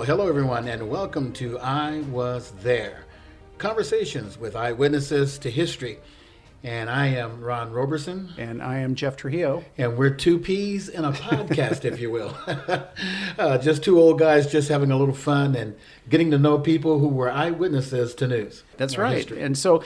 hello everyone, and welcome to I Was There, conversations with eyewitnesses to history. And I am Ron Roberson. And I am Jeff Trujillo. And we're two peas in a podcast, if you will. Just two old guys just having a little fun and getting to know people who were eyewitnesses to news. That's right. History. And so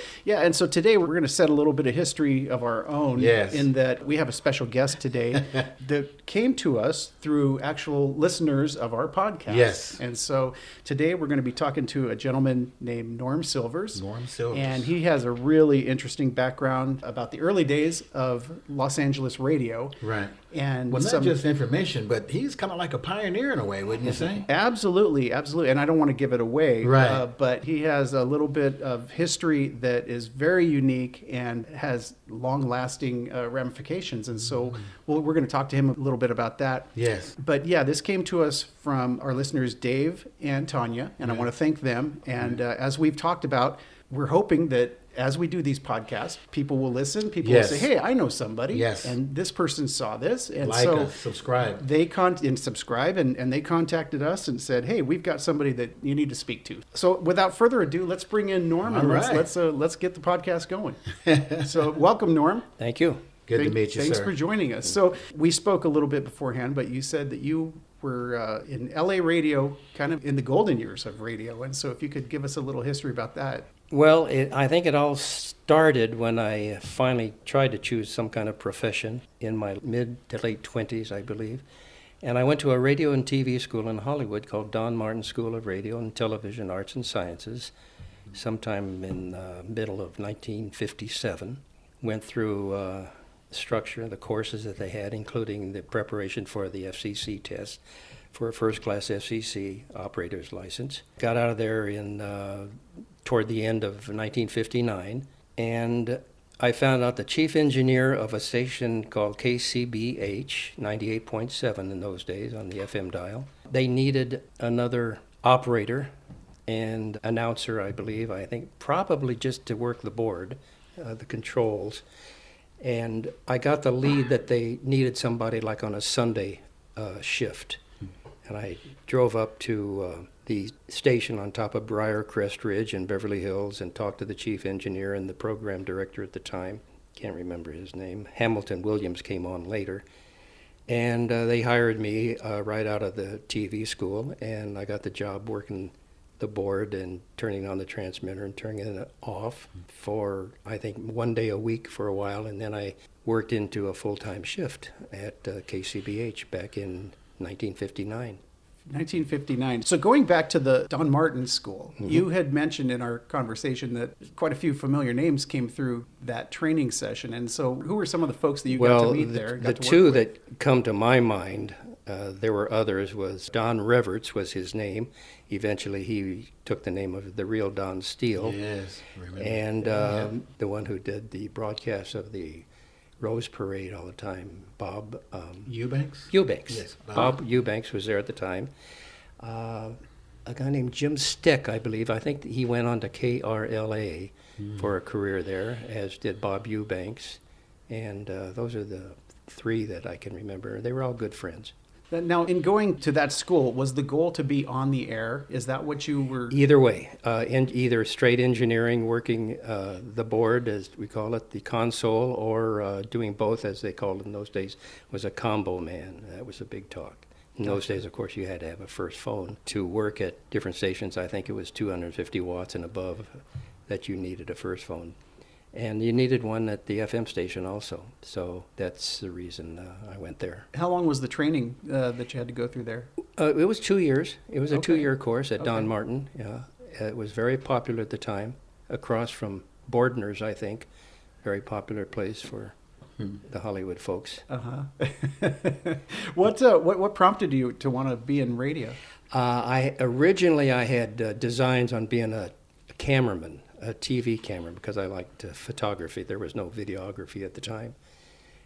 today we're going to set a little bit of history of our own. Yes. In that we have a special guest today that came to us through actual listeners of our podcast. Yes. And so today we're going to be talking to a gentleman named Norm Silvers. Norm Silvers. And he has a really interesting background about the early days of Los Angeles radio. Right. And well, not just information, but he's kind of like a pioneer in a way, wouldn't you say? Absolutely, absolutely. And I don't want to give it away, right. But he has a little bit of history that is very unique and has long-lasting ramifications. And so we're going to talk to him a little bit about that. Yes. But yeah, this came to us from our listeners, Dave and Tanya, and I want to thank them. And as we've talked about, we're hoping that as we do these podcasts, people will listen. People will say, hey, I know somebody. Yes. And this person saw this. And like so us, subscribe. They subscribe, and they contacted us and said, hey, we've got somebody that you need to speak to. So without further ado, let's bring in Norm and let's get the podcast going. So welcome, Norm. Thank you. Good to meet you, Thanks sir. for joining us. So we spoke a little bit beforehand, but you said that you were in LA radio, kind of in the golden years of radio. And so if you could give us a little history about that. Well, I think it all started when I finally tried to choose some kind of profession in my mid to late 20s, I believe. And I went to a radio and TV school in Hollywood called Don Martin School of Radio and Television Arts and Sciences, sometime in the middle of 1957. Went through the structure, the courses that they had, including the preparation for the FCC test for a first-class FCC operator's license. Got out of there toward the end of 1959, and I found out the chief engineer of a station called KCBH, 98.7 in those days on the FM dial. They needed another operator and announcer, I think probably just to work the board, the controls. And I got the lead that they needed somebody like on a Sunday shift. And I drove up to the station on top of Briarcrest Ridge in Beverly Hills and talked to the chief engineer and the program director at the time. Can't remember his name. Hamilton Williams came on later. And they hired me right out of the TV school, and I got the job working the board and turning on the transmitter and turning it off for, I think, 1 day a week for a while. And then I worked into a full-time shift at KCBH back in 1959. 1959. So going back to the Don Martin School, you had mentioned in our conversation that quite a few familiar names came through that training session. And so who were some of the folks that you got to meet there? The two that come to my mind, there were others, was Don Reverts was his name. Eventually he took the name of the real Don Steele. Yes, remember. And the one who did the broadcast of the Rose Parade all the time, Bob Eubanks? Eubanks. Yes, Bob Eubanks was there at the time. A guy named Jim Steck, I believe. I think he went on to KRLA for a career there, as did Bob Eubanks. And those are the three that I can remember. They were all good friends. Now, in going to that school, was the goal to be on the air? Is that what you were? Either way, either straight engineering, working the board, as we call it, the console, or doing both, as they called it in those days, was a combo man. That was a big talk. In those days, of course, you had to have a first phone to work at different stations. I think it was 250 watts and above that you needed a first phone. And you needed one at the FM station also. So that's the reason I went there. How long was the training that you had to go through there? It was 2 years. It was a 2-year course at Don Martin. Yeah. It was very popular at the time, across from Bordner's, I think. Very popular place for the Hollywood folks. What prompted you to want to be in radio? Originally I had designs on being a cameraman, a TV camera, because I liked photography. There was no videography at the time.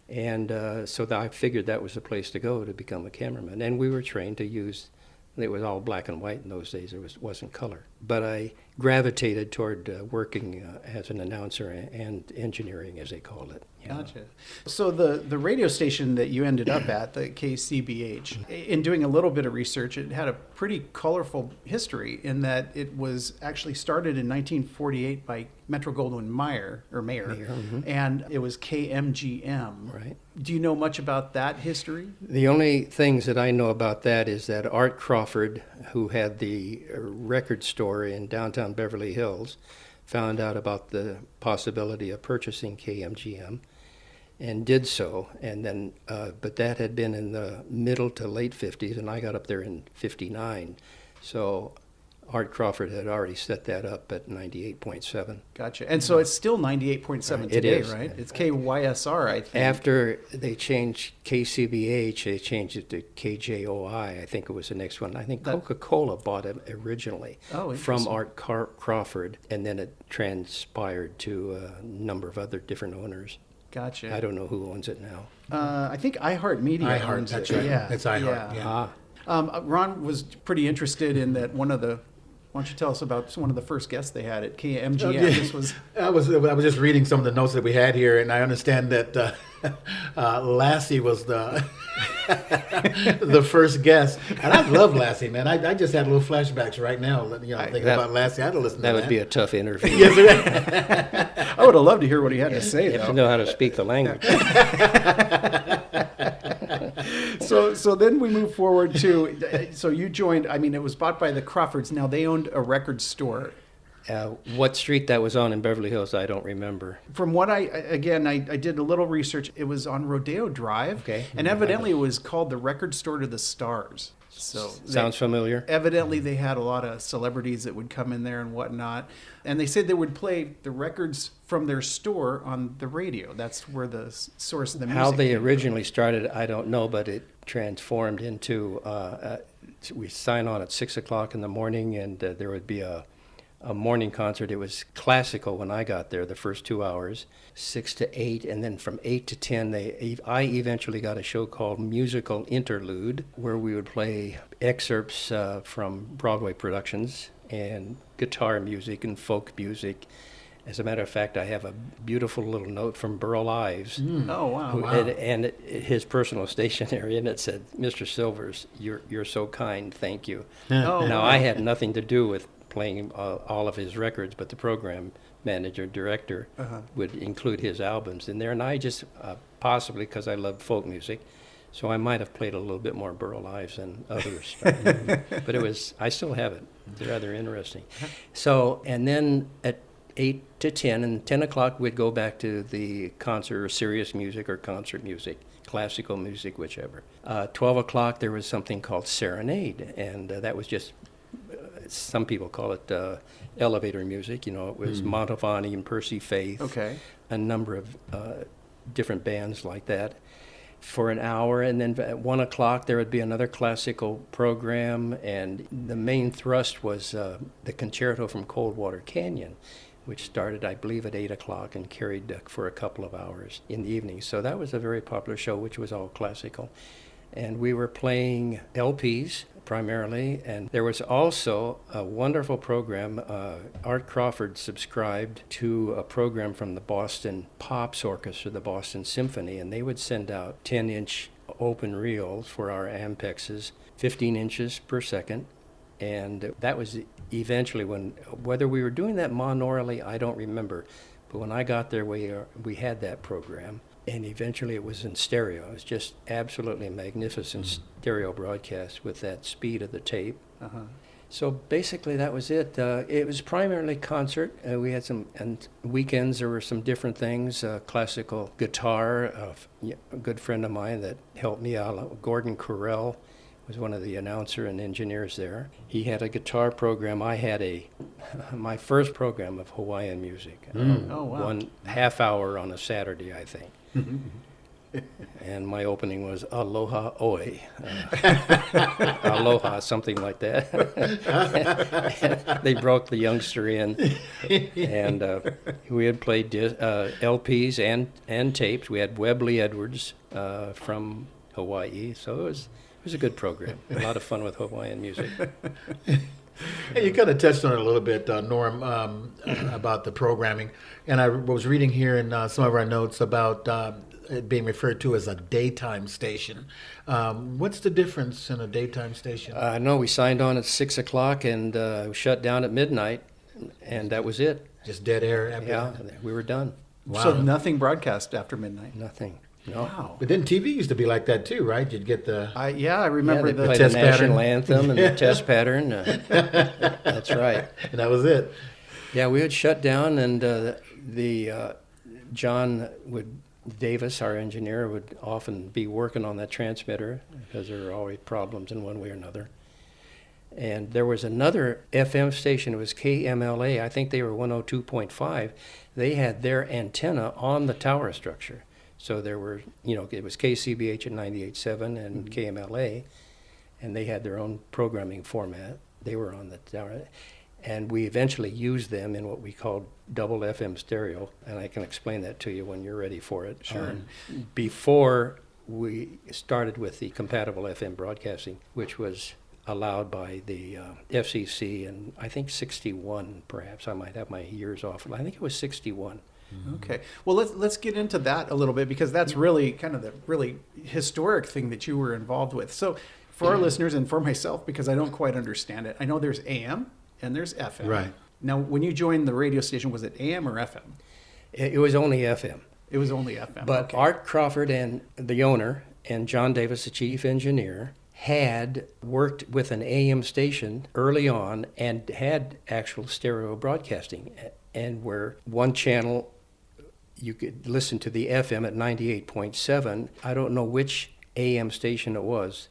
And so I figured that was the place to go to become a cameraman. And we were trained to use, it was all black and white in those days. There wasn't color. But I gravitated toward working as an announcer and engineering, as they called it. Gotcha. So the radio station that you ended up at, the KCBH, in doing a little bit of research, it had a pretty colorful history in that it was actually started in 1948 by Metro-Goldwyn-Mayer, and it was KMGM. Right. Do you know much about that history? The only things that I know about that is that Art Crawford, who had the record store in downtown Beverly Hills, found out about the possibility of purchasing KMGM and did so. And then, but that had been in the middle to late 50s, and I got up there in 59. So Art Crawford had already set that up at 98.7. Gotcha. And so it's still 98.7 today, right? It's KYSR, I think. After they changed KCBH, they changed it to KJOI. I think it was the next one. I think Coca-Cola bought it originally from Art Crawford, and then it transpired to a number of other different owners. Gotcha. I don't know who owns it now. I think iHeartMedia owns it. That's right. Yeah. It's iHeart. Yeah. Ron was pretty interested in that. Why don't you tell us about one of the first guests they had at KMGM? I was just reading some of the notes that we had here, and I understand that Lassie was the the first guest, and I love Lassie, man. I just had little flashbacks right now. Thinking about Lassie. I'd listen to that. That would be a tough interview. Yes, I would have loved to hear what he had to say. You have to know how to speak the language. So then we move forward to, so you joined, it was bought by the Crawfords. Now they owned a record store. What street that was on in Beverly Hills, I don't remember. From what I did a little research. It was on Rodeo Drive. Okay. And evidently it was called the Record Store to the Stars. So sounds familiar. Evidently they had a lot of celebrities that would come in there and whatnot. And they said they would play the records from their store on the radio. That's where the source of the music How they came originally started, I don't know, but it transformed into, we sign on at 6 o'clock in the morning, and there would be a morning concert. It was classical when I got there, the first 2 hours, 6 to 8, and then from 8 to 10, I eventually got a show called Musical Interlude, where we would play excerpts from Broadway productions and guitar music and folk music. As a matter of fact, I have a beautiful little note from Burl Ives. Oh, wow. And his personal stationery, and it said, "Mr. Silvers, you're so kind, thank you." Now, I had nothing to do with playing all of his records, but the program manager, director, would include his albums in there. And I just, possibly because I love folk music, so I might have played a little bit more Burl Ives than others. But I still have it. It's rather interesting. So, and then at 8 to 10, and 10 o'clock we'd go back to the concert or serious music or concert music, classical music, whichever. 12 o'clock there was something called Serenade, and that was just, some people call it elevator music. It was Mantovani and Percy Faith, a number of different bands like that, for an hour. And then at 1 o'clock there would be another classical program, and the main thrust was the concerto from Coldwater Canyon, which started, I believe, at 8 o'clock and carried for a couple of hours in the evening. So that was a very popular show, which was all classical. And we were playing LPs primarily, and there was also a wonderful program. Art Crawford subscribed to a program from the Boston Pops Orchestra, the Boston Symphony, and they would send out 10-inch open reels for our Ampexes, 15 inches per second. And that was eventually whether we were doing that monorally, I don't remember. But when I got there, we had that program. And eventually it was in stereo. It was just absolutely magnificent stereo broadcast with that speed of the tape. So basically that was it. It was primarily concert. We had and weekends there were some different things. Classical guitar, a good friend of mine that helped me out, Gordon Correll, was one of the announcer and engineers there. He had a guitar program. I had my first program of Hawaiian music. Oh, wow. 1 half hour on a Saturday, I think. And my opening was Aloha Oi. Aloha, something like that. They broke the youngster in. And we had played LPs and tapes. We had Webley Edwards from Hawaii. So it was a good program. A lot of fun with Hawaiian music. Hey, you kind of touched on it a little bit, Norm, about the programming. And I was reading here in some of our notes about it being referred to as a daytime station. What's the difference in a daytime station? No, we signed on at 6 o'clock and shut down at midnight, and that was it. Just dead air after Yeah, that? we were done. Wow. So nothing broadcast after midnight. Nothing. No. Wow. But then TV used to be like that too, right? You'd get the... I remember Yeah, they the played test the national pattern. anthem and the test pattern. That's right. And that was it. Yeah, we would shut down, and John Davis, our engineer, would often be working on that transmitter because there were always problems in one way or another. And there was another FM station, it was KMLA, I think they were 102.5. They had their antenna on the tower structure. So there were, it was KCBH at 98.7 and KMLA, and they had their own programming format. They were on the tower. And we eventually used them in what we called double FM stereo, and I can explain that to you when you're ready for it. Sure. Before we started with the compatible FM broadcasting, which was allowed by the FCC in, I think, 61, perhaps. I might have my years off. I think it was 61. Okay. Well, let's get into that a little bit, because that's really kind of the really historic thing that you were involved with. So for our listeners and for myself, because I don't quite understand it, I know there's AM and there's FM. Right. Now, when you joined the radio station, was it AM or FM? It was only FM. It was only FM. But okay. Art Crawford and the owner and John Davis, the chief engineer, had worked with an AM station early on and had actual stereo broadcasting, and where one channel you could listen to the FM at 98.7. I don't know which AM station it was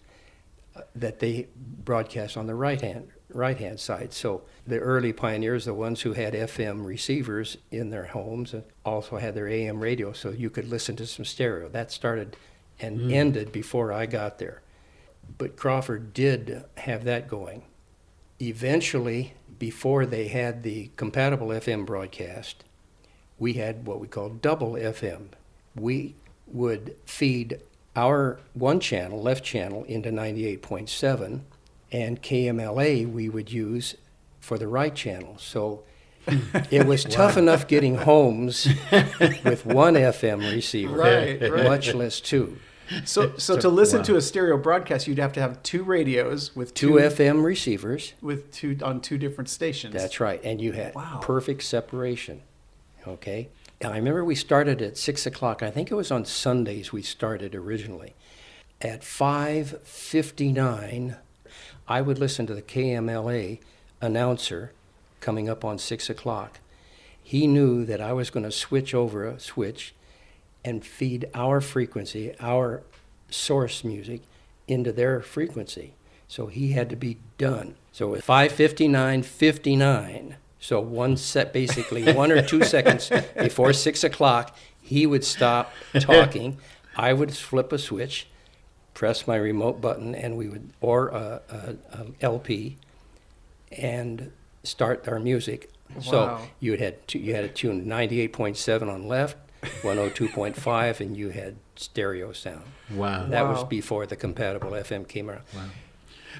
that they broadcast on the right hand side. So the early pioneers, the ones who had FM receivers in their homes, also had their AM radio, so you could listen to some stereo. That started and ended before I got there. But Crawford did have that going. Eventually, before they had the compatible FM broadcast, we had what we called double FM. We would feed our one channel, left channel, into 98.7, and KMLA we would use for the right channel. So it was tough enough getting homes with one FM receiver, Right. much less two. So to listen to a stereo broadcast, you'd have to have two radios with Two FM receivers. on two different stations. That's right, and you had Wow. perfect separation. Okay, and I remember we started at 6 o'clock. I think it was on Sundays we started originally. At 5:59, I would listen to the KMLA announcer coming up on 6 o'clock. He knew that I was going to switch over a switch and feed our frequency, our source music, into their frequency. So he had to be done. So at 5:59:59, so basically 1 or 2 seconds before 6 o'clock, he would stop talking. I would flip a switch, press my remote button, and we would, or a LP, and start our music. So Wow. you had to tune 98.7 on left, 102.5, and you had stereo sound. Wow. That was Wow. before the compatible FM came around. Wow.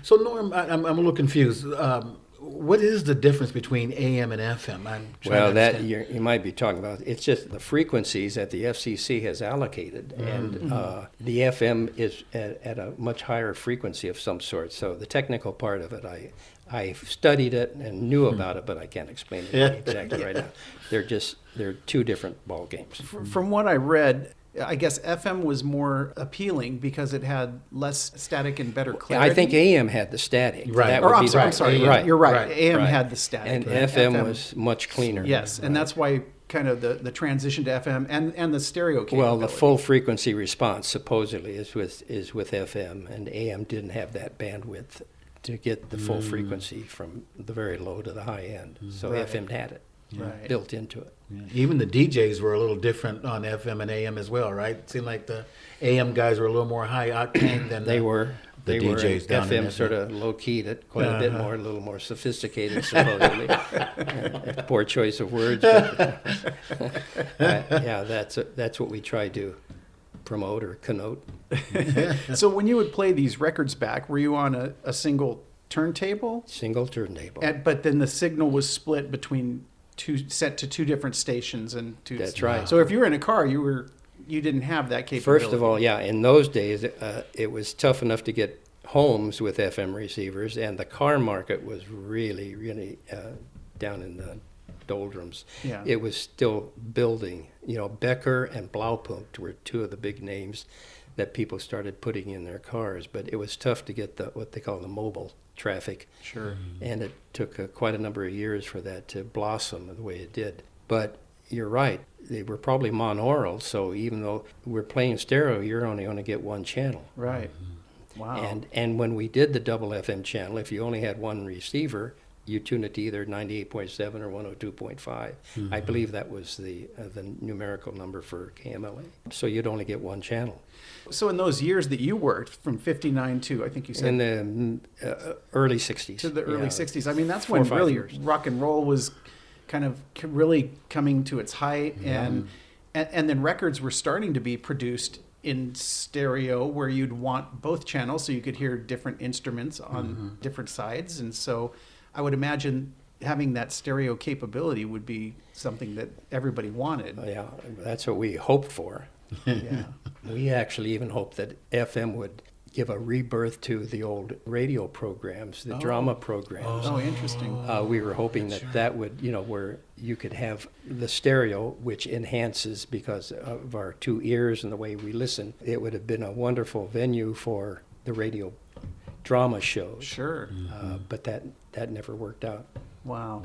So, Norm, I'm a little confused. What is the difference between AM and FM? I'm trying Well, to that understand. you might be talking about. It's just the frequencies that the FCC has allocated, and the FM is at a much higher frequency of some sort. So the technical part of it, I studied it and knew about it, but I can't explain it exactly right now. They're two different ball games. From what I read, I guess FM was more appealing because it had less static and better clarity. I think AM had the static. Right. That Or would I'm be sorry, the- I'm sorry. Right. You're right. Right. AM Right. had the static. And right? FM was much cleaner. Yes, and that's why kind of the transition to FM and the stereo capability. Well, the full frequency response supposedly is with FM, and AM didn't have that bandwidth to get the full frequency from the very low to the high end. So Right. FM had it Right. built into it. Yeah. Even the DJs were a little different on FM and AM as well, right? It seemed like the AM guys were a little more high octane than They the were. the They were. DJs down in FM sort of low-keyed it quite a bit more, a little more sophisticated, supposedly. Poor choice of words. But, yeah, that's what we try to promote or connote. So when you would play these records back, were you on a single turntable, Single turntable. but then the signal was split between set to two different stations and two. That's right. So if you were in a car, you didn't have that capability. First of all, yeah, in those days, it was tough enough to get homes with FM receivers, and the car market was really, really down in the doldrums. Yeah. It was still building. You know, Becker and Blaupunkt were two of the big names that people started putting in their cars, but it was tough to get what they call the mobile traffic. Sure. And it took quite a number of years for that to blossom the way it did. But you're right, they were probably monaural, so even though we're playing stereo, you're only going to get one channel. Right. Wow. And when we did the double FM channel, if you only had one receiver, you tune it to either 98.7 or 102.5. I believe that was the numerical number for KMLA. So you'd only get one channel. So in those years that you worked, from 59 to, I think you said, In the early 60s. to the early Yeah. 60s. I mean, that's 4 or when 5 really years. rock and roll was kind of really coming to its height, and then records were starting to be produced in stereo where you'd want both channels so you could hear different instruments on different sides. And so I would imagine having that stereo capability would be something that everybody wanted. Yeah, that's what we hoped for. Yeah. We actually even hoped that FM would give a rebirth to the old radio programs, the drama programs. Oh, interesting. We were hoping that would, where you could have the stereo, which enhances because of our two ears and the way we listen. It would have been a wonderful venue for the radio drama shows. Sure. But that never worked out. Wow.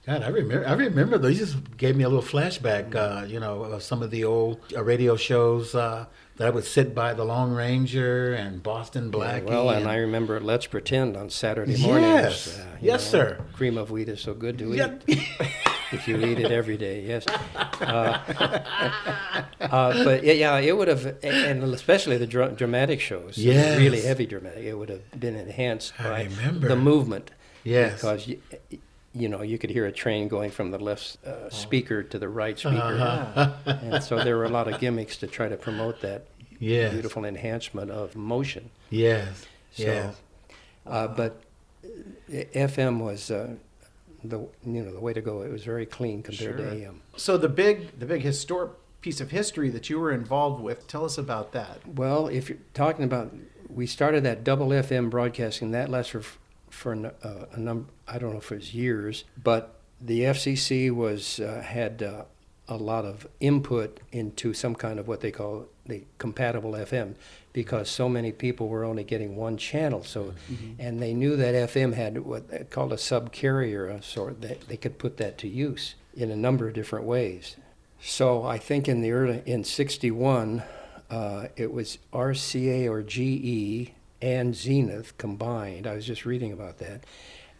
God, I remember those. You just gave me a little flashback, of some of the old radio shows that I would sit by the Lone Ranger and Boston Blackie. Yeah, well, and I remember Let's Pretend on Saturday Yes. mornings. Yes, sir. Cream of wheat is so good to Yep. eat. If you eat it every day, yes. But yeah, it would have, and especially the dramatic shows, Yes. really heavy dramatic, it would have been enhanced I by remember. the movement. Yes. Because, you could hear a train going from the left speaker to the right speaker. Uh-huh. And so there were a lot of gimmicks to try to promote that Yes. beautiful enhancement of motion. Yes. So, Yes. but FM was the way to go. It was very clean compared to AM. So the big historic piece of history that you were involved with, tell us about that. Well, if you're talking about, we started that double FM broadcasting. That lasted for a number. I don't know if it was years, but the FCC had a lot of input into some kind of what they call the compatible FM, because so many people were only getting one channel. So, and they knew that FM had what they called a subcarrier of sort, that they could put that to use in a number of different ways. So I think in 61, it was RCA or GE and Zenith combined. I was just reading about that.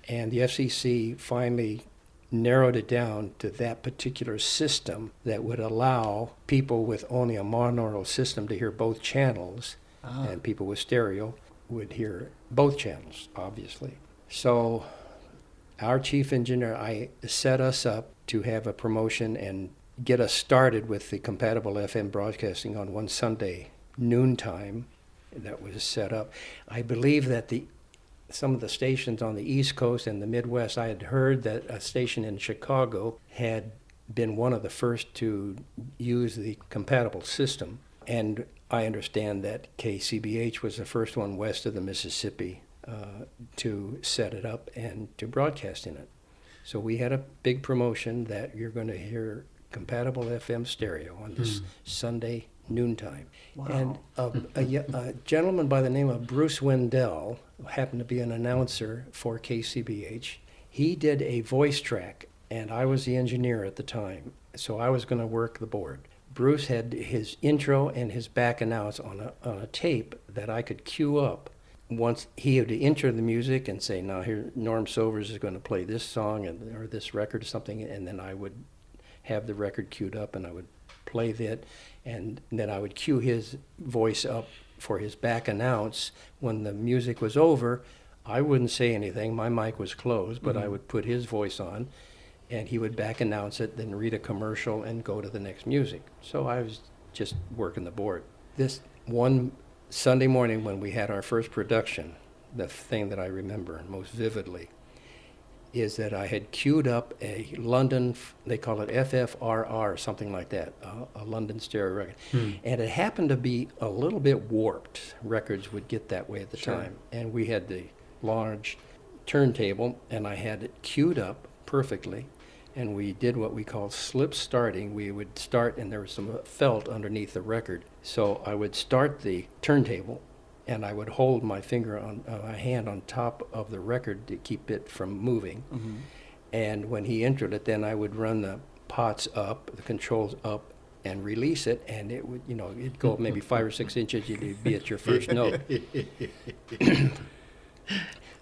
And the FCC finally narrowed it down to that particular system that would allow people with only a monaural system to hear both channels, and people with stereo would hear both channels, obviously. So our chief engineer, I set us up to have a promotion and get us started with the compatible FM broadcasting on one Sunday noontime that was set up. I believe that some of the stations on the East Coast and the Midwest, I had heard that a station in Chicago had been one of the first to use the compatible system. And I understand that KCBH was the first one west of the Mississippi to set it up and to broadcast in it. So we had a big promotion that you're going to hear compatible FM stereo on this Sunday noontime. Wow. And a gentleman by the name of Bruce Wendell, who happened to be an announcer for KCBH, he did a voice track, and I was the engineer at the time, so I was going to work the board. Bruce had his intro and his back announce on a tape that I could cue up. Once he would enter the music and say, now here, Norm Sovers is going to play this song or this record or something, and then I would have the record queued up and I would play that, and then I would cue his voice up for his back announce. When the music was over, I wouldn't say anything, my mic was closed, but I would put his voice on, and he would back announce it, then read a commercial and go to the next music. So I was just working the board. This one Sunday morning when we had our first production, the thing that I remember most vividly is that I had queued up a London, they call it FFRR, something like that, a London stereo record. And it happened to be a little bit warped. Records would get that way at the time. And we had the large turntable, and I had it queued up perfectly. And we did what we call slip starting. We would start, and there was some felt underneath the record. So I would start the turntable, and I would hold my my hand on top of the record to keep it from moving. And when he entered it, then I would run the pots up, the controls up, and release it, and it would, it'd go maybe 5 or 6 inches, you'd be at your first note.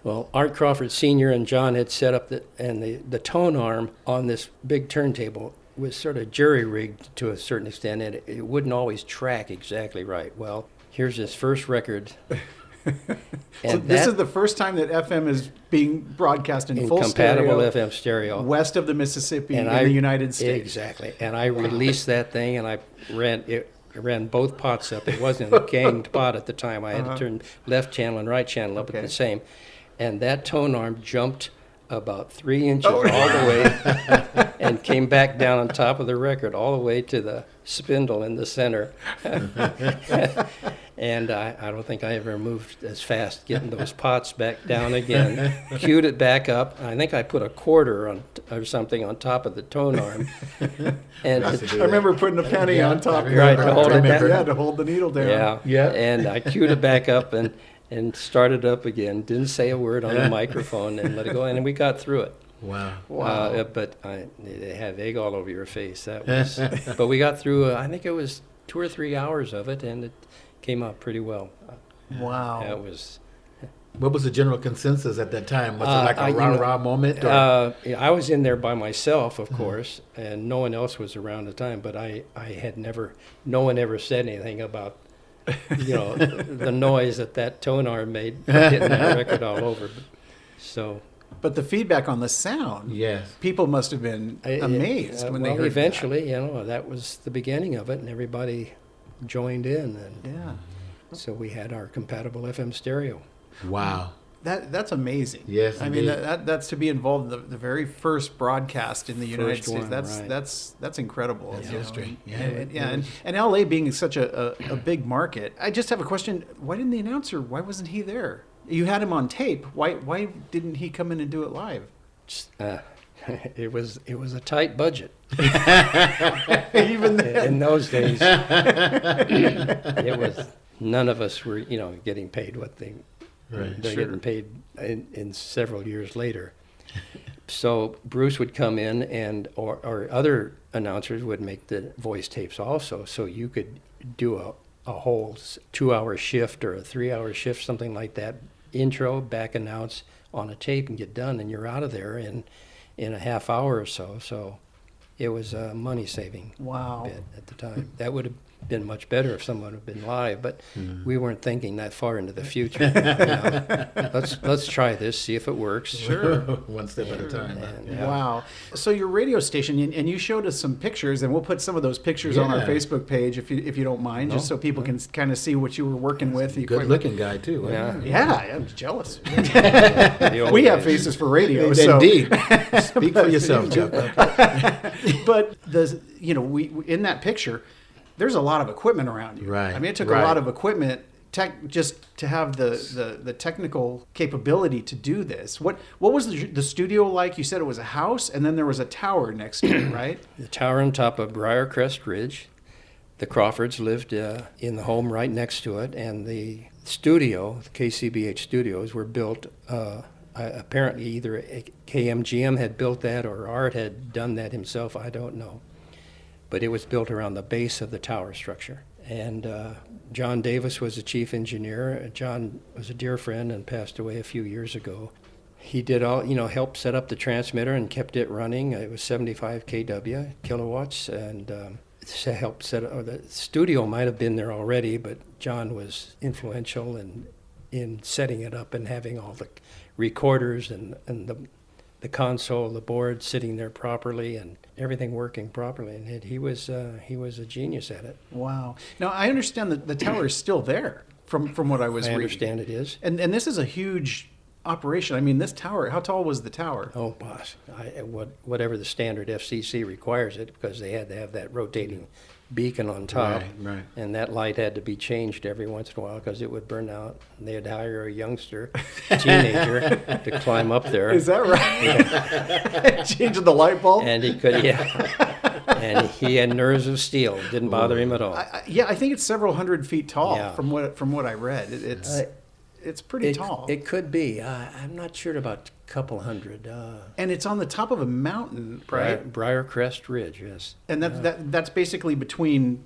Well, Art Crawford Sr. and John had set up the tone arm on this big turntable was sort of jury-rigged to a certain extent, and it wouldn't always track exactly right. Well, here's his first record. So this is the first time that FM is being broadcast in full compatible stereo, FM stereo, west of the Mississippi in the United States. Exactly. And I released that thing, and I ran both pots up. It wasn't a ganged pot at the time. I had to turn left channel and right channel up at the same. And that tone arm jumped about 3 inches all the way and came back down on top of the record all the way to the spindle in the center. And I don't think I ever moved as fast getting those pots back down again. Cued it back up. I think I put a quarter or something on top of the tone arm. And I remember putting a penny on top. Right, to hold it down. Yeah, to hold the needle down. Yeah. And I cued it back up and started up again. Didn't say a word on the microphone and let it go. And we got through it. Wow. But it had egg all over your face. That was. But we got through. I think it was 2 or 3 hours of it, and it came out pretty well. Wow. That was. What was the general consensus at that time? Was it like a rah-rah moment? Or? I was in there by myself, of course, and no one else was around at the time. But I had never. No one ever said anything about. The noise that tone arm made getting that record all over. So. But the feedback on the sound, yes, people must have been amazed when they heard eventually, that was the beginning of it, and everybody joined in. And so we had our compatible FM stereo. Wow. That's amazing. Yes, I mean that's to be involved in the very first broadcast in the United States. That's incredible. That's history. And LA being such a big market. I just have a question. Why didn't the announcer? Why wasn't he there? You had him on tape. Why didn't he come in and do it live? It was a tight budget. Even then. In those days, it was none of us were getting paid what they're getting paid in several years later. So Bruce would come in, and or other announcers would make the voice tapes also, so you could do a whole 2-hour shift or a 3-hour shift, something like that. Intro, back announce on a tape and get done, and you're out of there in a half hour or so. So it was a money saving bit at the time. That would have been much better if someone had been live, but we weren't thinking that far into the future. Let's try this, see if it works. Sure. One step at a time. Wow. So your radio station, and you showed us some pictures, and we'll put some of those pictures on our Facebook page if you don't mind, just so people can kind of see what you were working with. Good looking guy too. Yeah, I'm jealous. We have faces for radio. Indeed. Speak for yourself, Chuck. But we in that picture, there's a lot of equipment around you. Right. I mean, it took a lot of equipment just to have the technical capability to do this. What was the studio like? You said it was a house, and then there was a tower next to it, right? The tower on top of Briarcrest Ridge. The Crawfords lived in the home right next to it, and the studio, the KCBH studios, were built. Apparently, either KMGM had built that or Art had done that himself. I don't know. But it was built around the base of the tower structure. And John Davis was the chief engineer. John was a dear friend and passed away a few years ago. He did helped set up the transmitter and kept it running. It was 75 kW, kilowatts, and helped set up. The studio might have been there already, but John was influential in setting it up and having all the recorders and the console, the board sitting there properly, and everything working properly. And he was a genius at it. Wow. Now, I understand that the tower is still there. from what I was I reading. understand it is. And this is a huge operation. I mean, this tower, how tall was the tower? Oh, boss, whatever the standard FCC requires it, because they had to have that rotating beacon on top. Right. And that light had to be changed every once in a while because it would burn out. And they'd hire a youngster, teenager, to climb up there. Is that right? Changing the light bulb? And he could, yeah. And he had nerves of steel. It didn't bother him at all. I think it's several hundred feet tall. Yeah. From what I read. It's pretty tall. It could be. I'm not sure about a couple hundred. And it's on the top of a mountain, right? Briarcrest Ridge, yes. And that's basically between.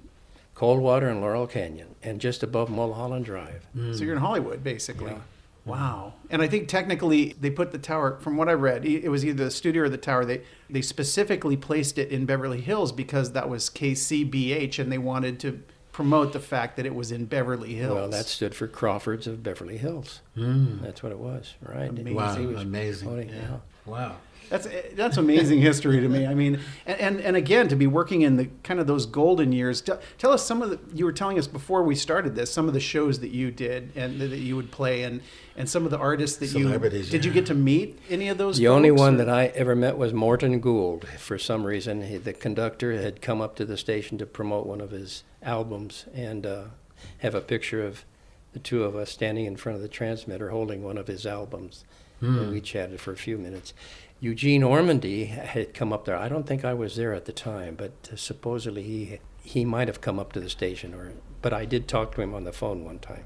Coldwater and Laurel Canyon, and just above Mulholland Drive. So you're in Hollywood, basically. Yeah. Wow. And I think technically they put the tower, from what I read, it was either the studio or the tower. They specifically placed it in Beverly Hills because that was KCBH, and they wanted to promote the fact that it was in Beverly Hills. Well, that stood for Crawfords of Beverly Hills. That's what it was, right? Amazing. Wow, He was amazing. promoting- Yeah. Wow. That's amazing history to me. I mean, and again, to be working in the kind of those golden years. Tell us some of the. You were telling us before we started this some of the shows that you did and that you would play, and some of the artists that Celebrities, Did you yeah. get to meet any of those? The only folks, one or- that I ever met was Morton Gould. For some reason, the conductor had come up to the station to promote one of his albums and have a picture of the two of us standing in front of the transmitter holding one of his albums. And we chatted for a few minutes. Eugene Ormandy had come up there. I don't think I was there at the time, but supposedly he might have come up to the station. But I did talk to him on the phone one time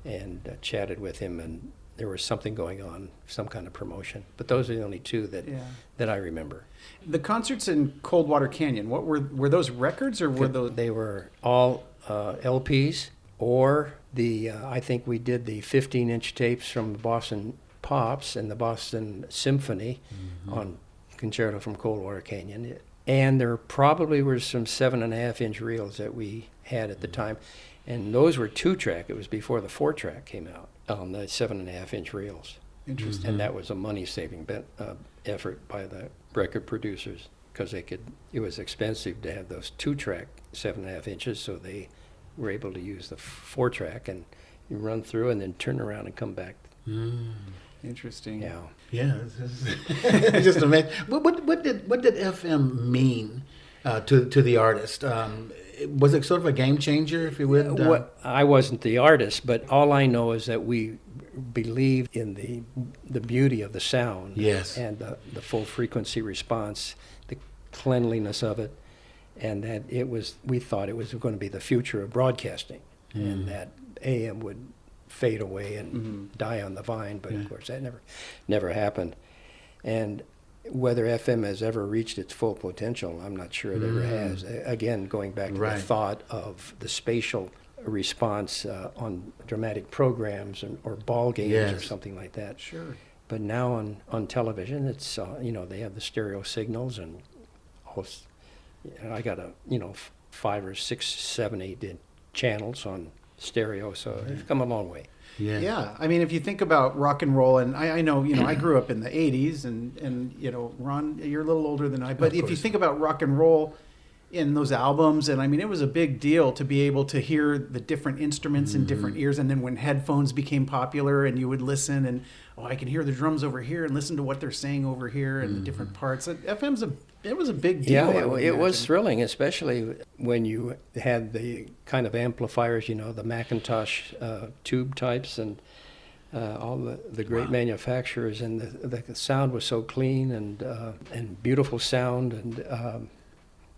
and chatted with him, and there was something going on, some kind of promotion. But those are the only two that I remember. The concerts in Coldwater Canyon. What were those records or were those? They were all LPs, or I think we did the 15-inch tapes from the Boston Pops and the Boston Symphony on Concerto from Coldwater Canyon. And there probably were some 7.5-inch reels that we had at the time. And those were 2-track. It was before the 4-track came out on the 7.5-inch reels. Interesting. And that was a money-saving effort by the record producers because it was expensive to have those 2-track 7.5 inches, so they were able to use the 4-track and you run through and then turn around and come back. Interesting. Yeah. Yeah, it's just amazing. What did FM mean to the artist? Was it sort of a game changer, if you would? I wasn't the artist, but all I know is that we believed in the beauty of the sound. Yes. And the full frequency response, the cleanliness of it, and that we thought it was going to be the future of broadcasting, and that AM would fade away and die on the vine, but of course that never happened. And whether FM has ever reached its full potential, I'm not sure it ever has. Again, going back to the thought of the spatial response on dramatic programs or ball games or something like that. Sure. But now on television, it's they have the stereo signals, and I got 5 or 6, 7, 8 channels on stereo, so they've come a long way. Yeah. I mean, if you think about rock and roll, and I know, I grew up in the 80s, and Ron, you're a little older than I, but if you think about rock and roll in those albums, and I mean, it was a big deal to be able to hear the different instruments in different ears, and then when headphones became popular and you would listen and, I can hear the drums over here and listen to what they're saying over here and the different parts. It was a big deal. Yeah, it was thrilling, especially when you had the kind of amplifiers, the Macintosh tube types and all the great manufacturers, and the sound was so clean and beautiful sound, and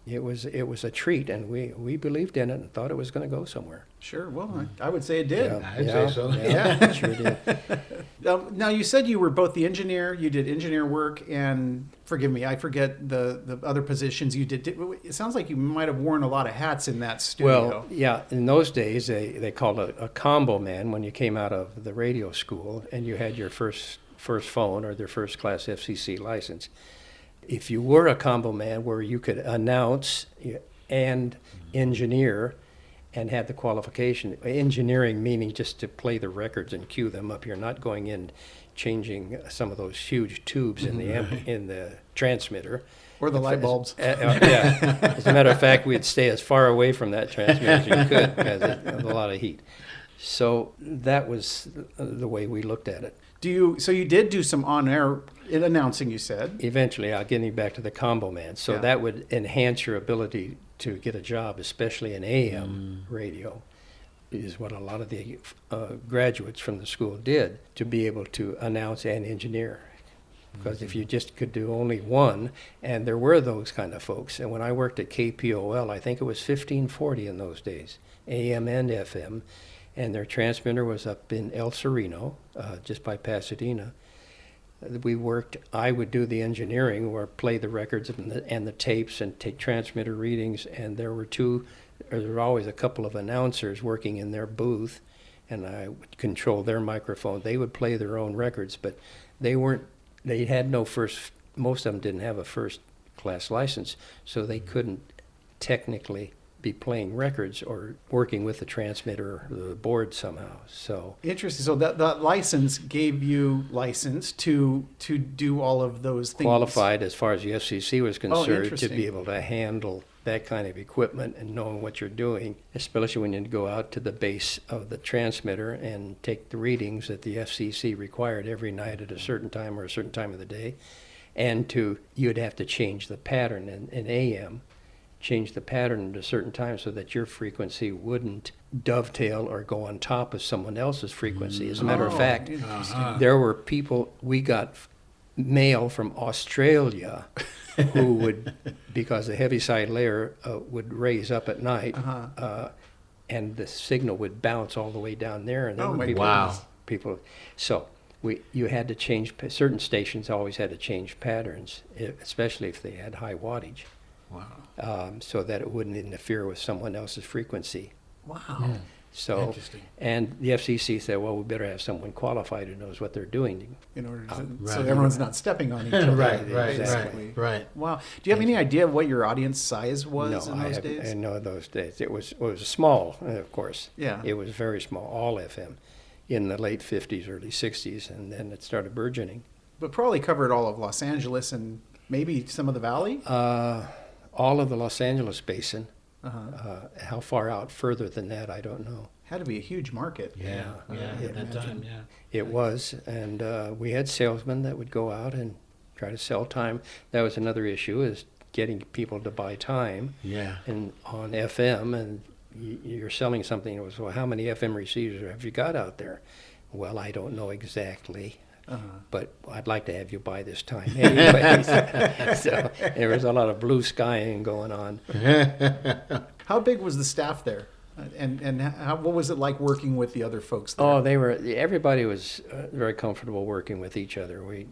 it was a treat, and we believed in it and thought it was going to go somewhere. Sure. Well, I would say it did. I'd say so. Yeah, sure did. Now, you said you were both the engineer, you did engineer work, and forgive me, I forget the other positions you did. It sounds like you might have worn a lot of hats in that studio. Well, yeah, in those days, they called it a combo man when you came out of the radio school and you had your first phone or their first class FCC license. If you were a combo man where you could announce and engineer and had the qualification, engineering meaning just to play the records and cue them up. You're not going in changing some of those huge tubes in the transmitter. Or the light bulbs. Yeah. As a matter of fact, we'd stay as far away from that transmitter as you could because it had a lot of heat. So that was the way we looked at it. So you did do some on-air announcing, you said. Eventually, getting back to the combo man. So Yeah. that would enhance your ability to get a job, especially in AM radio, is what a lot of the graduates from the school did, to be able to announce and engineer. Because if you just could do only one, and there were those kind of folks. And when I worked at KPOL, I think it was 1540 in those days, AM and FM, and their transmitter was up in El Sereno, just by Pasadena. I would do the engineering or play the records and the tapes and take transmitter readings, and there were always a couple of announcers working in their booth, and I would control their microphone. They would play their own records, but they had no most of them didn't have a first class license, so they couldn't technically be playing records or working with the transmitter or the board somehow. So Interesting. So that license gave you license to do all of those things. qualified as far as the FCC was concerned to interesting. be able to handle that kind of equipment and knowing what you're doing, especially when you go out to the base of the transmitter and take the readings that the FCC required every night at a certain time or a certain time of the day. And you'd have to change the pattern in AM, change the pattern at a certain time so that your frequency wouldn't dovetail or go on top of someone else's frequency. As a matter of fact, there were people, we got mail from Australia who would, because the heaviside layer would raise up at night, and the signal would bounce all the way down there. And there were people, Wow. So you had to change, certain stations always had to change patterns, especially if they had high wattage. Wow. So that it wouldn't interfere with someone else's frequency. Wow. So, Interesting. and the FCC said, well, we better have someone qualified who knows what they're doing. In order to, Right. so everyone's not stepping on each other. Right, basically. right. Wow. Do you have any idea what your audience size was No, in those I days? know those days. It was small, of course. Yeah. It was very small, all FM, in the late 50s, early 60s, and then it started burgeoning. But probably covered all of Los Angeles and maybe some of the valley? All of the Los Angeles basin. Uh-huh. How far out further than that, I don't know. Had to be a huge market. Yeah, I at that time, yeah. It was, and we had salesmen that would go out and try to sell time. That was another issue, is getting people to buy time. Yeah. And on FM, and you're selling something. It was, well, how many FM receivers have you got out there? Well, I don't know exactly, but I'd like to have you buy this time anyways. So there was a lot of blue skying going on. How big was the staff there? And what was it like working with the other folks there? Oh, everybody was very comfortable working with each other. We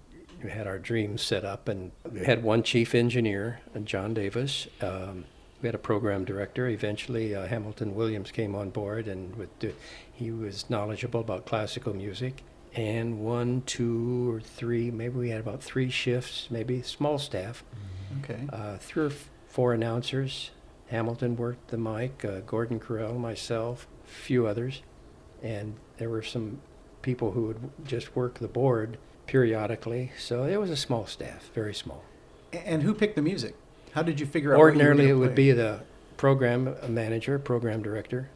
had our dreams set up, and we had one chief engineer, John Davis. We had a program director. Eventually, Hamilton Williams came on board, and he was knowledgeable about classical music. And 1, 2, or 3, maybe we had about 3 shifts, maybe small staff. Okay. 3 or 4 announcers. Hamilton worked the mic, Gordon Carell, myself, a few others. And there were some people who would just work the board periodically. So it was a small staff, very small. And who picked the music? How did you figure out Ordinarily, what you it were would gonna be the program manager, program director,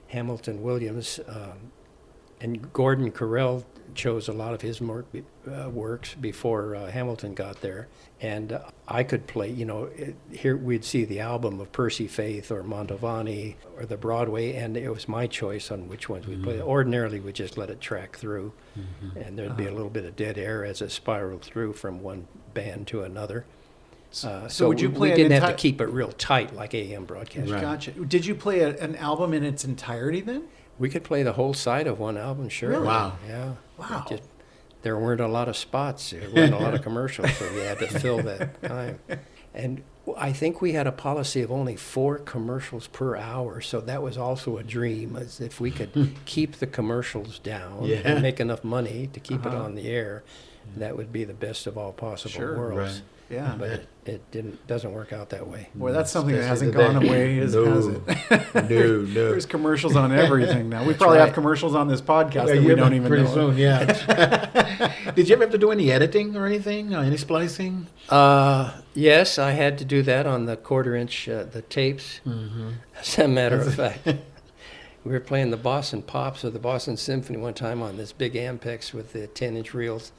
Hamilton Williams, and Gordon Carell chose a lot of his works before Hamilton got there. And I could play, here we'd see the album of Percy Faith or Mantovani or the Broadway, and it was my choice on which ones we played. Ordinarily, we just let it track through, and there'd be a little bit of dead air as it spiraled through from one band to another. So would you play we an didn't have to entire- keep it real tight like AM broadcast. Right. Gotcha. Did you play an album in its entirety then? We could play the whole side of one album, sure. Really? Wow. Yeah. Wow. There weren't a lot of spots. There weren't a lot of commercials, so we had to fill that time. And I think we had a policy of only 4 commercials per hour, so that was also a dream, as if we could keep the commercials down Yeah. and make enough money to keep it on the air. That would be the best of all possible Sure. worlds. Right. Yeah. But it doesn't work out that way. Boy, that's something that hasn't Especially gone today. away, has it? No. There's commercials on everything now. We probably right. have commercials on this podcast Yeah, that we don't even pretty know. soon, yeah. Did you ever have to do any editing or anything? Any splicing? Yes, I had to do that on the quarter-inch, the tapes. As a matter of fact, We were playing the Boston Pops or the Boston Symphony one time on this big Ampex with the 10-inch reels,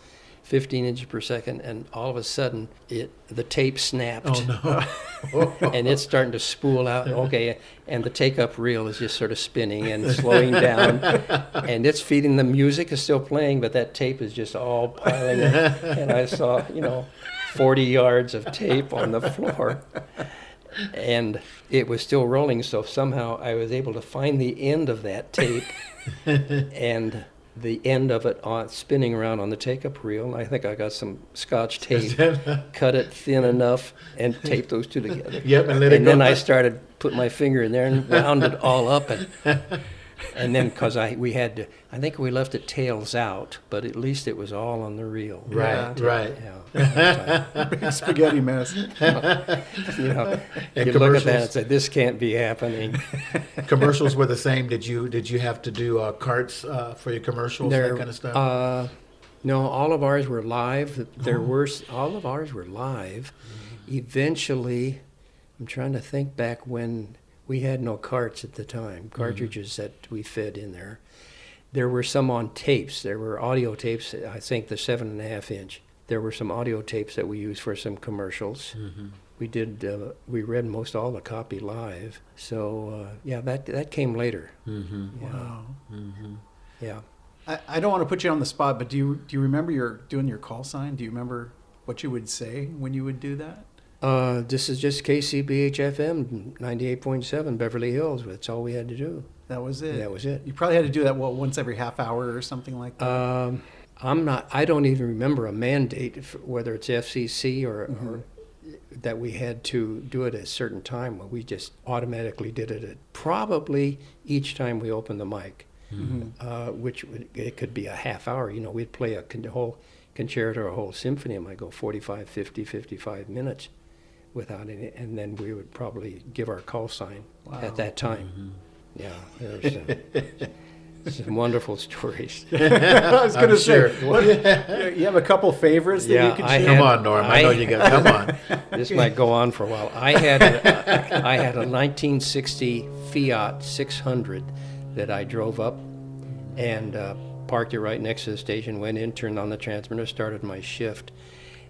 15 inches per second, and all of a sudden the tape snapped. Oh no! And it's starting to spool out. Okay, and the take-up reel is just sort of spinning and slowing down, and it's feeding. The music is still playing, but that tape is just all piling up. And I saw, 40 yards of tape on the floor, and it was still rolling. So somehow I was able to find the end of that tape, and the end of it spinning around on the take-up reel. I think I got some Scotch tape, cut it thin enough, and taped those two together. Yep, and let it go. And then I started put my finger in there and wound it all up, and then because we had to, I think we left it tails out, but at least it was all on the reel. Right, right. Yeah. Big spaghetti mess. You And look at that and commercials? say, this can't be happening. Commercials were the same. Did you have to do carts for your commercials, that kind of stuff? No, all of ours were live. All of ours were live. Eventually, I'm trying to think back when we had no carts at the time, cartridges that we fed in there. There were some on tapes. There were audio tapes, I think the 7.5 inch. There were some audio tapes that we used for some commercials. We read most all the copy live. So, that came later. Yeah. Wow. Yeah. I don't want to put you on the spot, but do you remember doing your call sign? Do you remember what you would say when you would do that? This is just KCBH FM 98.7 Beverly Hills. That's all we had to do. That was it. That was it. You probably had to do that once every half hour or something like that. I don't even remember a mandate, whether it's FCC or that we had to do it at a certain time. We just automatically did it at probably each time we opened the mic, it could be a half hour. We'd play a whole concerto or a whole symphony. It might go 45, 50, 55 minutes without any, and then we would probably give our call sign at that time. Yeah, there's some wonderful stories. I was going to say, sure. you have a couple favorites that you can share? Come on, Norm. I know you got. Come on. This might go on for a while. I had a 1960 Fiat 600 that I drove up and parked it right next to the station, went in, turned on the transmitter, started my shift.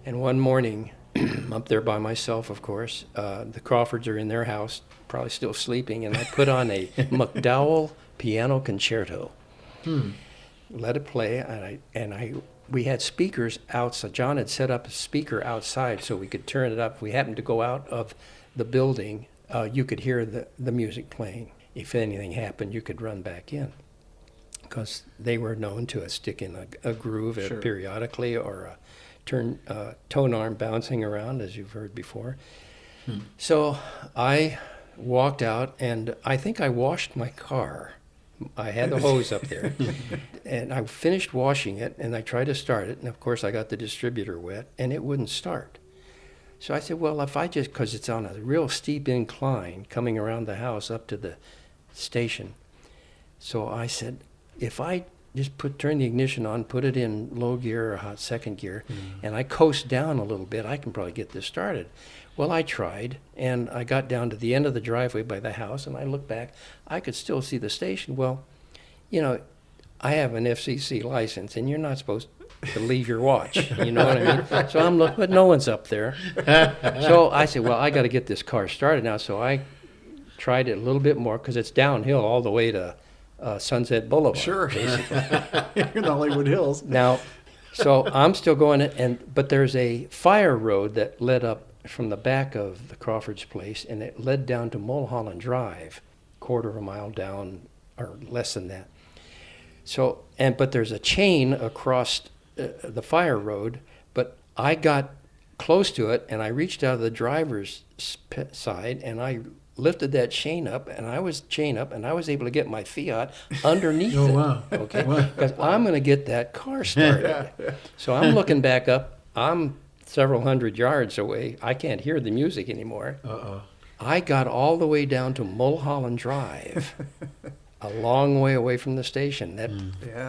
And one morning, up there by myself, of course, the Crawfords are in their house, probably still sleeping, and I put on a McDowell piano concerto. Let it play, and we had speakers outside. John had set up a speaker outside so we could turn it up. If we happened to go out of the building, you could hear the music playing. If anything happened, you could run back in, because they were known to stick in a groove periodically, or a tone arm bouncing around, as you've heard before. So I walked out, and I think I washed my car. I had the hose up there, and I finished washing it, and I tried to start it, and of course I got the distributor wet, and it wouldn't start. So I said, well, because it's on a real steep incline coming around the house up to the station. So I said, if I just turn the ignition on, put it in low gear or hot second gear, and I coast down a little bit, I can probably get this started. Well, I tried, and I got down to the end of the driveway by the house, and I looked back. I could still see the station. Well, I have an FCC license, and you're not supposed to leave your watch. You know what I mean? So I'm looking, but no one's up there. So I said, well, I got to get this car started now. So I tried it a little bit more, because it's downhill all the way to Sunset Boulevard. Sure. In the Hollywood Hills. Now, so I'm still going, but there's a fire road that led up from the back of the Crawford's place, and it led down to Mulholland Drive, quarter of a mile down, or less than that. So, but there's a chain across the fire road, but I got close to it, and I reached out of the driver's side, and I lifted that chain up, and I was able to get my Fiat underneath it. Wow. Okay, because I'm going to get that car started. So I'm looking back up. I'm several hundred yards away. I can't hear the music anymore. I got all the way down to Mulholland Drive, a long way away from the station. That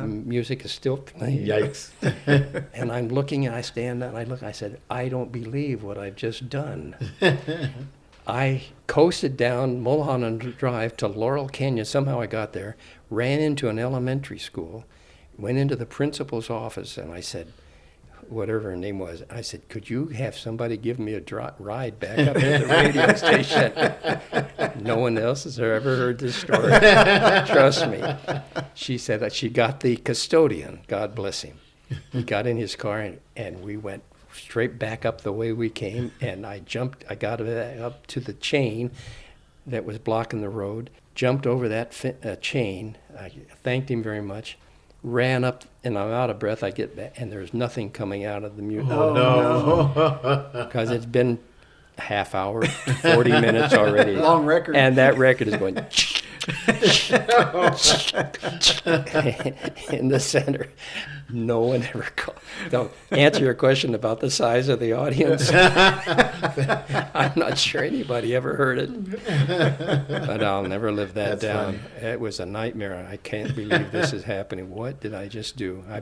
music is still playing. Yikes. And I'm looking, and I stand there, and I look, I said, I don't believe what I've just done. I coasted down Mulholland Drive to Laurel Canyon. Somehow I got there, ran into an elementary school, went into the principal's office, and I said, whatever her name was, I said, could you have somebody give me a ride back up to the radio station? No one else has ever heard this story. Trust me. She said that she got the custodian, God bless him. He got in his car, and we went straight back up the way we came, and I got up to the chain that was blocking the road, jumped over that chain. I thanked him very much, ran up, and I'm out of breath. I get back, and there's nothing coming out of the mute. Oh, no. Because it's been half hour, 40 minutes already. Long record. And that record is going in the center. No one ever called. Don't answer your question about the size of the audience. I'm not sure anybody ever heard it, but I'll never live that That's down. funny. It was a nightmare. I can't believe this is happening. What did I just do? I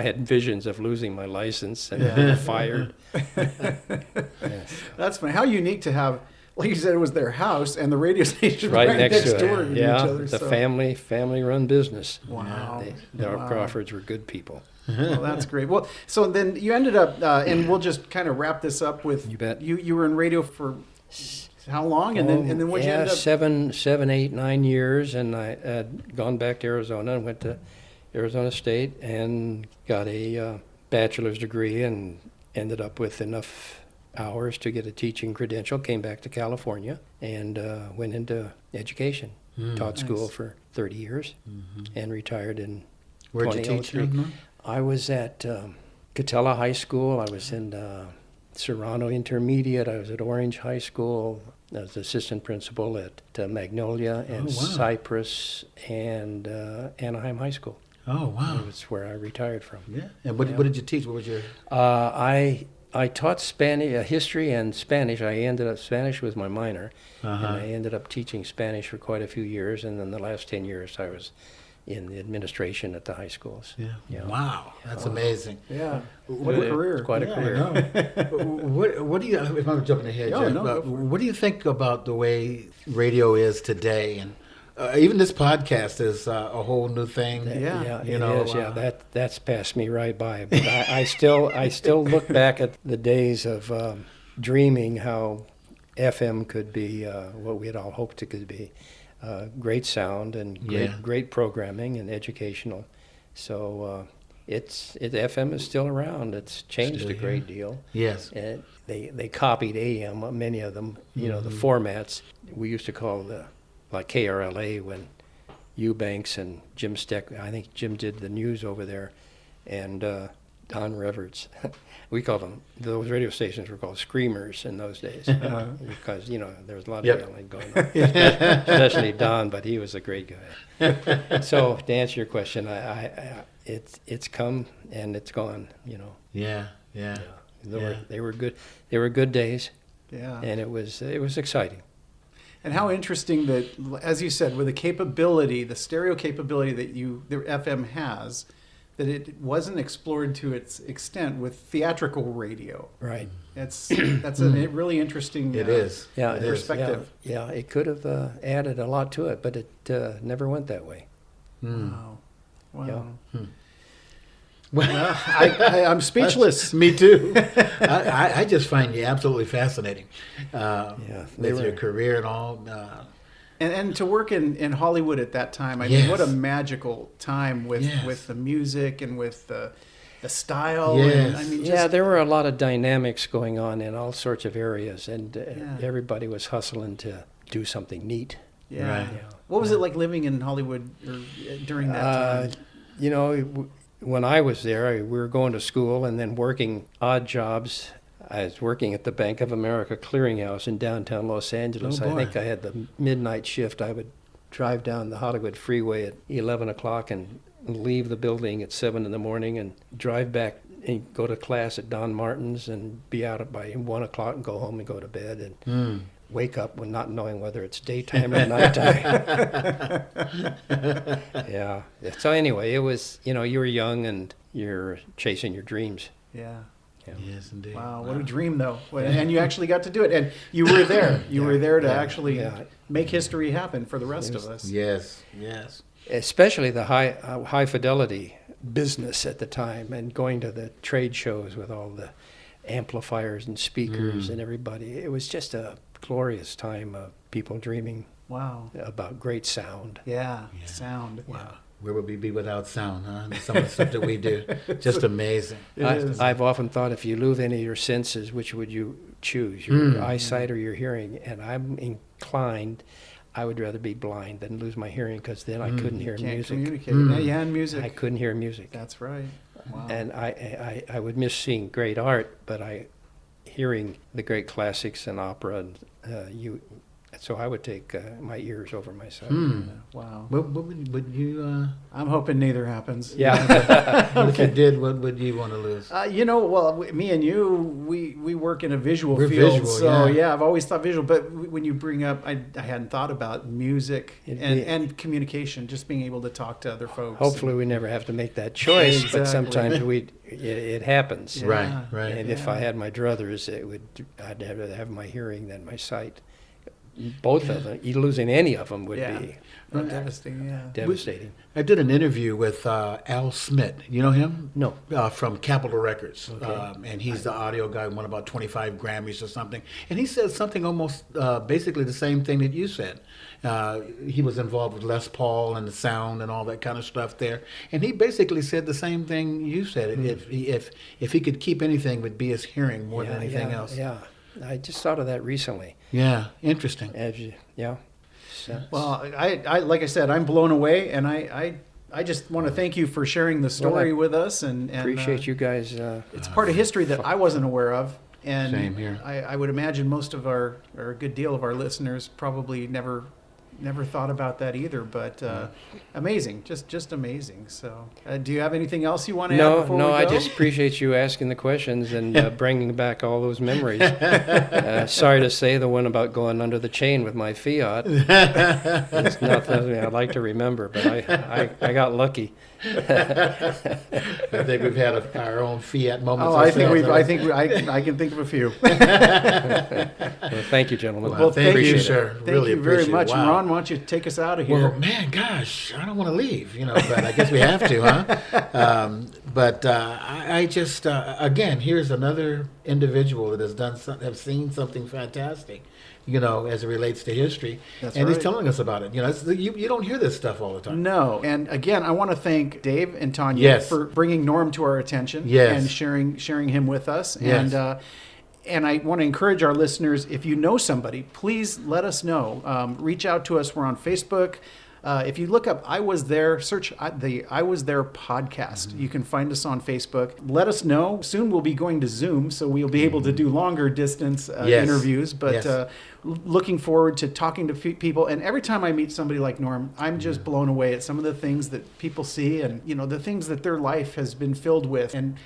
had visions of losing my license and being fired. Yes. That's funny. How unique to have, like you said, it was their house and the radio station Right next to door it. to Yeah, each other. the so. family-run business. Wow. The Wow. Crawfords were good people. Well, that's great. Well, so then you ended up, and we'll just kind of wrap this up with You bet. You were in radio for how long, and then what you ended up? 7, 8, 9 years, and I had gone back to Arizona and went to Arizona State and got a bachelor's degree and ended up with enough hours to get a teaching credential. Came back to California and went into education. Taught school for 30 years and retired in Where'd you teach? 2003. I was at Catella High School. I was in Serrano Intermediate. I was at Orange High School. I was assistant principal at Magnolia and wow. Cypress and Anaheim High School. Oh, wow. That's where I retired from. Yeah. And what did you teach? What was your... I taught Spanish, history and Spanish. Spanish was my minor, and I ended up teaching Spanish for quite a few years. And then the last 10 years, I was in the administration at the high schools. Yeah. Wow. That's amazing. Yeah. What a career. It's quite a career. What do you, if I'm jumping ahead, No, Jeff, no, go for it. what do you think about the way radio is today? And even this podcast is a whole new thing. Yeah. It You know, is. That's passed me right by. But I still look back at the days of dreaming how FM could be what we had all hoped it could be. Great sound and great programming and educational. So FM is still around. It's changed Still a great deal. Yes. And they copied AM, many of them. You know, the formats we used to call like KRLA when Eubanks and Jim Steck. I think Jim did the news over there, and Don Reverts. We called them, those radio stations were called screamers in those days because, there was a lot of yelling going on, especially Don, but he was a great guy. So to answer your question, it's come and it's gone, Yeah. They were good. They were good days, Yeah. and it was exciting. And how interesting that, as you said, with the stereo capability that the FM has, that it wasn't explored to its extent with theatrical radio. Right. That's a really interesting It is. Yeah, It is. perspective. Yeah, it could have added a lot to it, but it never went that way. Wow. Yeah. Well, I'm speechless. Me too. I just find you absolutely fascinating with your career and all. And to work in Hollywood at that time, I Yes. mean, what a magical time with Yes. with the music and with the style. Yes. And, I mean, Yeah, there were a lot of dynamics going on in all sorts of areas, and Yeah. everybody was hustling to do something neat. yeah. Right. Yeah. What was it like living in Hollywood during that time? When I was there, we were going to school and then working odd jobs. I was working at the Bank of America clearinghouse in downtown Los Angeles. Oh, boy. I think I had the midnight shift. I would drive down the Hollywood freeway at 11 o'clock and leave the building at 7 in the morning and drive back and go to class at Don Martin's and be out by 1 o'clock and go home and go to bed and wake up when not knowing whether it's daytime or nighttime. Yeah. So anyway, it was, you were young and you're chasing your dreams. Yeah. Yes, indeed. Wow, what a dream, though. And you actually got to do it. And you were there. You were there to actually make history happen for the rest of us. Yes, yes. Especially the high fidelity business at the time, and going to the trade shows with all the amplifiers and speakers and everybody. It was just a glorious time of people dreaming Wow. about great sound. Yeah, sound. Wow. Where would we be without sound, huh? Some of the stuff that we do. Just amazing. I've often thought, if you lose any of your senses, which would you choose, your eyesight or your hearing? And I'm inclined, I would rather be blind than lose my hearing, because then I couldn't hear Can't music. communicate. Yeah, and music. I couldn't hear music. That's right. Wow. And I would miss seeing great art, but hearing the great classics and opera, so I would take my ears over my sight. Wow. What would you... I'm hoping neither happens. Yeah. if you did, what would you want to lose? Me and you, we work in a visual We're field. visual, so yeah. I've always thought visual. But when you bring up, I hadn't thought about music and communication, just being able to talk to other folks. Hopefully we never have to make that choice, but Exactly. sometimes it happens. Yeah. Right. And if I had my druthers, I'd have to have my hearing than my sight. Both of them, losing any of them would be devastating. Yeah. devastating. I did an interview with Al Smith. You know him? No. From Capitol Records. Okay. And he's the audio guy, won about 25 Grammys or something. And he said something almost basically the same thing that you said. He was involved with Les Paul and the sound and all that kind of stuff there. And he basically said the same thing you said. If he could keep anything, it would be his hearing more than anything else. Yeah. I just thought of that recently. Yeah, interesting. So, Well, I like I said, I'm blown away, and I just want to thank you for sharing the story with us. And appreciate you guys. It's part of history that I wasn't aware of. And Same here. I would imagine most of or a good deal of our listeners probably never thought about that either. But amazing, just amazing. So, do you have anything else you want to add before we go? I just appreciate you asking the questions and bringing back all those memories. Sorry to say, the one about going under the chain with my Fiat. It's not something I'd like to remember, but I got lucky. I think we've had our own Fiat moments. Oh, I can think of a few. Well, thank you, gentlemen. Well, thank you, Appreciate it. sir. Thank Really you very appreciate much. it. Wow. Ron, why don't you take us out of here? Well, man, gosh, I don't want to leave, but I guess we have to, huh? But I just, again, here's another individual that have seen something fantastic, as it relates to history. That's and right. he's telling us about it. You don't hear this stuff all the time. No. And again, I want to thank Dave and Tanya Yes. for bringing Norm to our attention Yes. and sharing him with us. Yes. And I want to encourage our listeners, if you know somebody, please let us know. Reach out to us. We're on Facebook. If you look up I Was There, search the I Was There podcast. You can find us on Facebook. Let us know. Soon we'll be going to Zoom, so we'll be able to do longer distance Yes. interviews. But Yes. looking forward to talking to people. And every time I meet somebody like Norm, I'm just blown away at some of the things that people see and, the things that their life has been filled with. And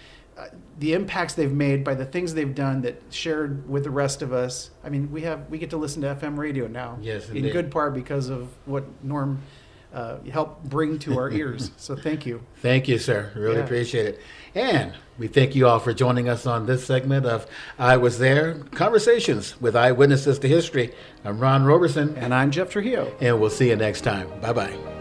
the impacts they've made by the things they've done that shared with the rest of us. I mean, we get to listen to FM radio now. Yes, in indeed. good part because of what Norm helped bring to our ears. So thank you. Thank you, sir. Really Yeah. appreciate it. And we thank you all for joining us on this segment of I Was There, Conversations with Eyewitnesses to History. I'm Ron Roberson, And I'm Jeff Trujillo. and we'll see you next time. Bye-bye.